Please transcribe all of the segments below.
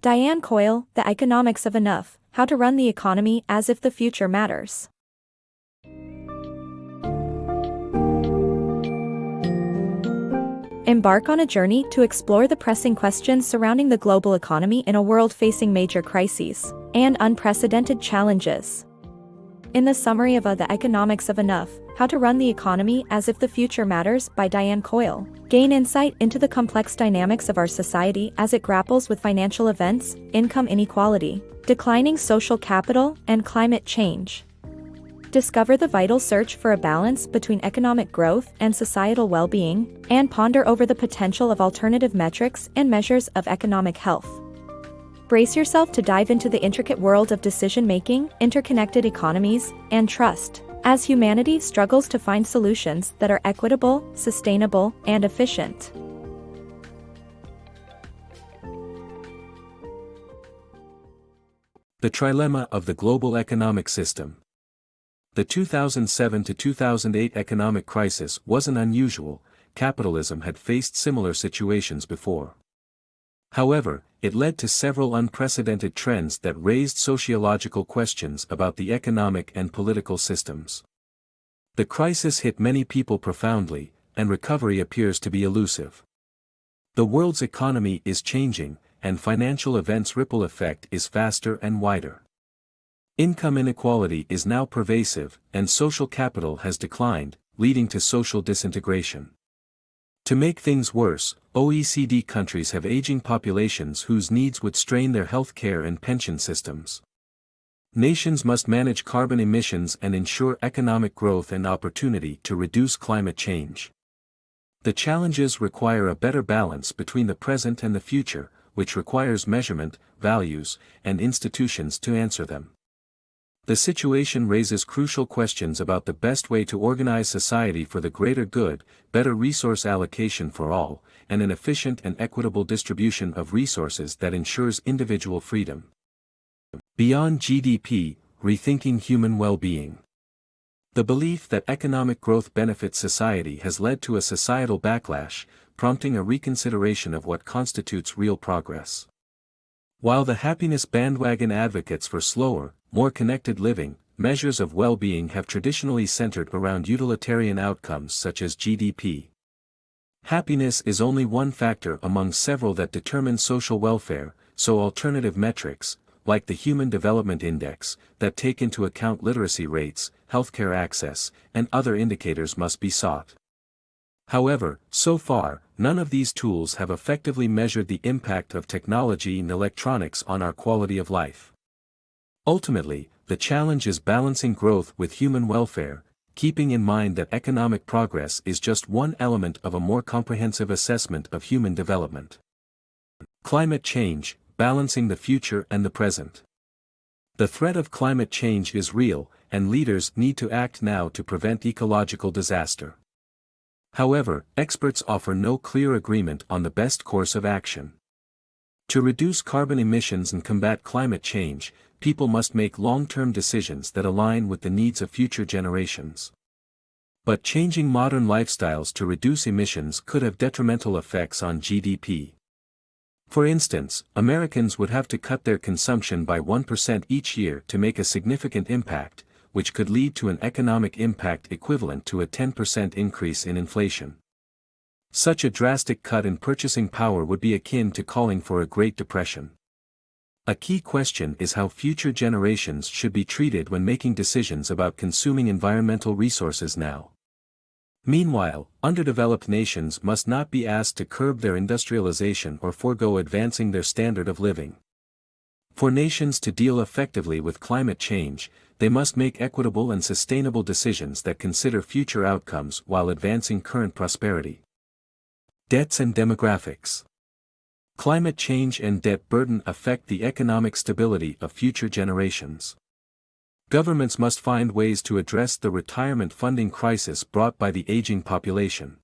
Diane Coyle, The Economics of Enough, How to Run the Economy as If the Future Matters. Embark on a journey to explore the pressing questions surrounding the global economy in a world facing major crises and unprecedented challenges. In the summary of The Economics of Enough, How to Run the Economy as If the Future Matters by Diane Coyle, gain insight into the complex dynamics of our society as it grapples with financial events, income inequality, declining social capital, and climate change. Discover the vital search for a balance between economic growth and societal well-being, and ponder over the potential of alternative metrics and measures of economic health. Brace yourself to dive into the intricate world of decision-making, interconnected economies, and trust, as humanity struggles to find solutions that are equitable, sustainable, and efficient. The Trilemma of the Global Economic System. The 2007 to 2008 economic crisis wasn't unusual. Capitalism had faced similar situations before. However, it led to several unprecedented trends that raised sociological questions about the economic and political systems. The crisis hit many people profoundly, and recovery appears to be elusive. The world's economy is changing, and financial events' ripple effect is faster and wider. Income inequality is now pervasive, and social capital has declined, leading to social disintegration. To make things worse, OECD countries have aging populations whose needs would strain their healthcare and pension systems. Nations must manage carbon emissions and ensure economic growth and opportunity to reduce climate change. The challenges require a better balance between the present and the future, which requires measurement, values, and institutions to answer them. The situation raises crucial questions about the best way to organize society for the greater good, better resource allocation for all, and an efficient and equitable distribution of resources that ensures individual freedom. Beyond GDP, Rethinking Human Well-Being. The belief that economic growth benefits society has led to a societal backlash, prompting a reconsideration of what constitutes real progress. While the happiness bandwagon advocates for slower, more connected living, measures of well-being have traditionally centered around utilitarian outcomes such as GDP. Happiness is only one factor among several that determine social welfare, so alternative metrics, like the Human Development Index, that take into account literacy rates, healthcare access, and other indicators must be sought. However, so far, none of these tools have effectively measured the impact of technology and electronics on our quality of life. Ultimately, the challenge is balancing growth with human welfare, keeping in mind that economic progress is just one element of a more comprehensive assessment of human development. Climate change, balancing the future and the present. The threat of climate change is real, and leaders need to act now to prevent ecological disaster. However, experts offer no clear agreement on the best course of action. To reduce carbon emissions and combat climate change, people must make long-term decisions that align with the needs of future generations. But changing modern lifestyles to reduce emissions could have detrimental effects on GDP. For instance, Americans would have to cut their consumption by 1% each year to make a significant impact, which could lead to an economic impact equivalent to a 10% increase in inflation. Such a drastic cut in purchasing power would be akin to calling for a Great Depression. A key question is how future generations should be treated when making decisions about consuming environmental resources now. Meanwhile, underdeveloped nations must not be asked to curb their industrialization or forego advancing their standard of living. For nations to deal effectively with climate change, they must make equitable and sustainable decisions that consider future outcomes while advancing current prosperity. Debts and demographics. Climate change and debt burden affect the economic stability of future generations. Governments must find ways to address the retirement funding crisis brought by the aging population.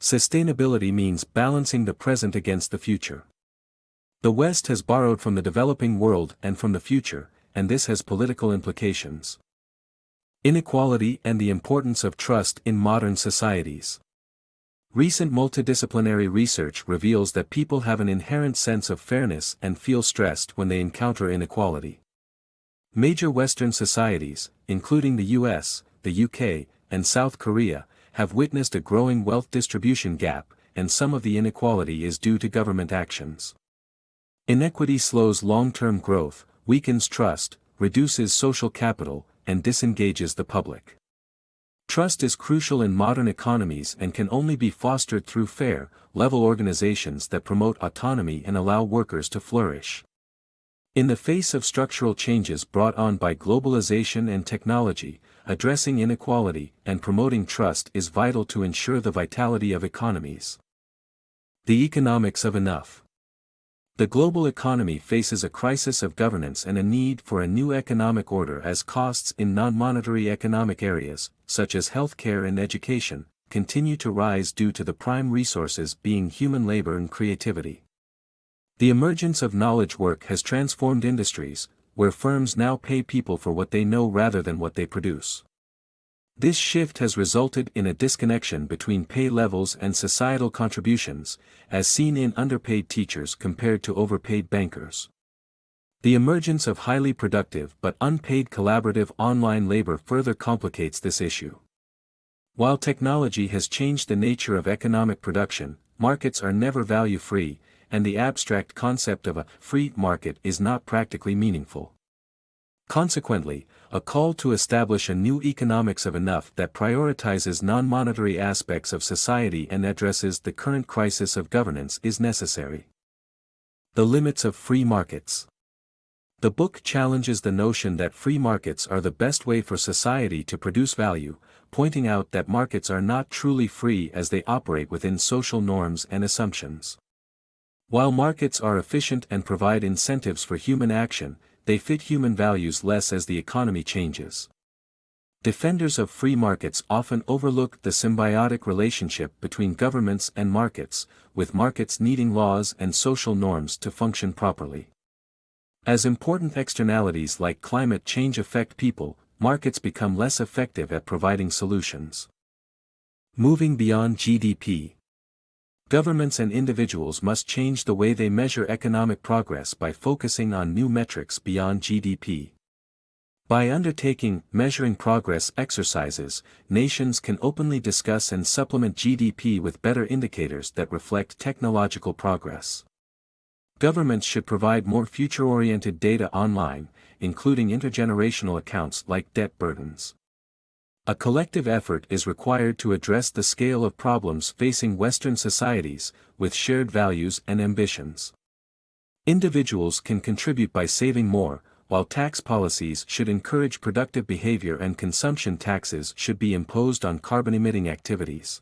Sustainability means balancing the present against the future. The West has borrowed from the developing world and from the future, and this has political implications. Inequality and the importance of trust in modern societies. Recent multidisciplinary research reveals that people have an inherent sense of fairness and feel stressed when they encounter inequality. Major Western societies, including the US, the UK, and South Korea, have witnessed a growing wealth distribution gap, and some of the inequality is due to government actions. Inequity slows long-term growth, weakens trust, reduces social capital, and disengages the public. Trust is crucial in modern economies and can only be fostered through fair, level organizations that promote autonomy and allow workers to flourish. In the face of structural changes brought on by globalization and technology, addressing inequality and promoting trust is vital to ensure the vitality of economies. The economics of enough. The global economy faces a crisis of governance and a need for a new economic order as costs in non-monetary economic areas, such as healthcare and education, continue to rise due to the prime resources being human labor and creativity. The emergence of knowledge work has transformed industries, where firms now pay people for what they know rather than what they produce. This shift has resulted in a disconnection between pay levels and societal contributions, as seen in underpaid teachers compared to overpaid bankers. The emergence of highly productive but unpaid collaborative online labor further complicates this issue. While technology has changed the nature of economic production, markets are never value-free, and the abstract concept of a free market is not practically meaningful. Consequently, a call to establish a new economics of enough that prioritizes non-monetary aspects of society and addresses the current crisis of governance is necessary. The limits of free markets. The book challenges the notion that free markets are the best way for society to produce value, pointing out that markets are not truly free as they operate within social norms and assumptions. While markets are efficient and provide incentives for human action, they fit human values less as the economy changes. Defenders of free markets often overlook the symbiotic relationship between governments and markets, with markets needing laws and social norms to function properly. As important externalities like climate change affect people, markets become less effective at providing solutions. Moving beyond GDP. Governments and individuals must change the way they measure economic progress by focusing on new metrics beyond GDP. By undertaking measuring progress exercises, nations can openly discuss and supplement GDP with better indicators that reflect technological progress. Governments should provide more future-oriented data online, including intergenerational accounts like debt burdens. A collective effort is required to address the scale of problems facing Western societies, with shared values and ambitions. Individuals can contribute by saving more, while tax policies should encourage productive behavior and consumption taxes should be imposed on carbon-emitting activities.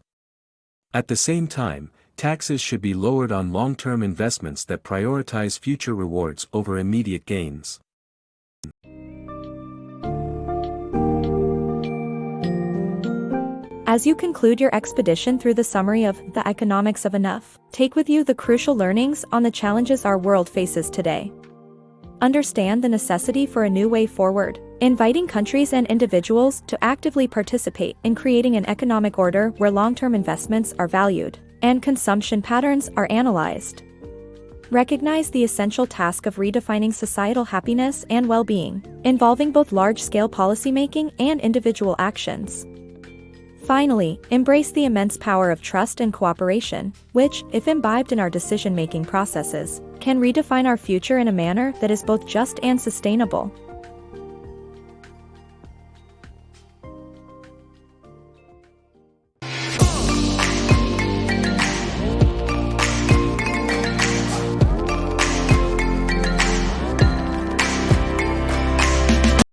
At the same time, taxes should be lowered on long-term investments that prioritize future rewards over immediate gains. As you conclude your expedition through the summary of The Economics of Enough, take with you the crucial learnings on the challenges our world faces today. Understand the necessity for a new way forward, inviting countries and individuals to actively participate in creating an economic order where long-term investments are valued and consumption patterns are analyzed. Recognize the essential task of redefining societal happiness and well-being, involving both large-scale policymaking and individual actions. Finally, embrace the immense power of trust and cooperation, which, if imbibed in our decision-making processes, can redefine our future in a manner that is both just and sustainable.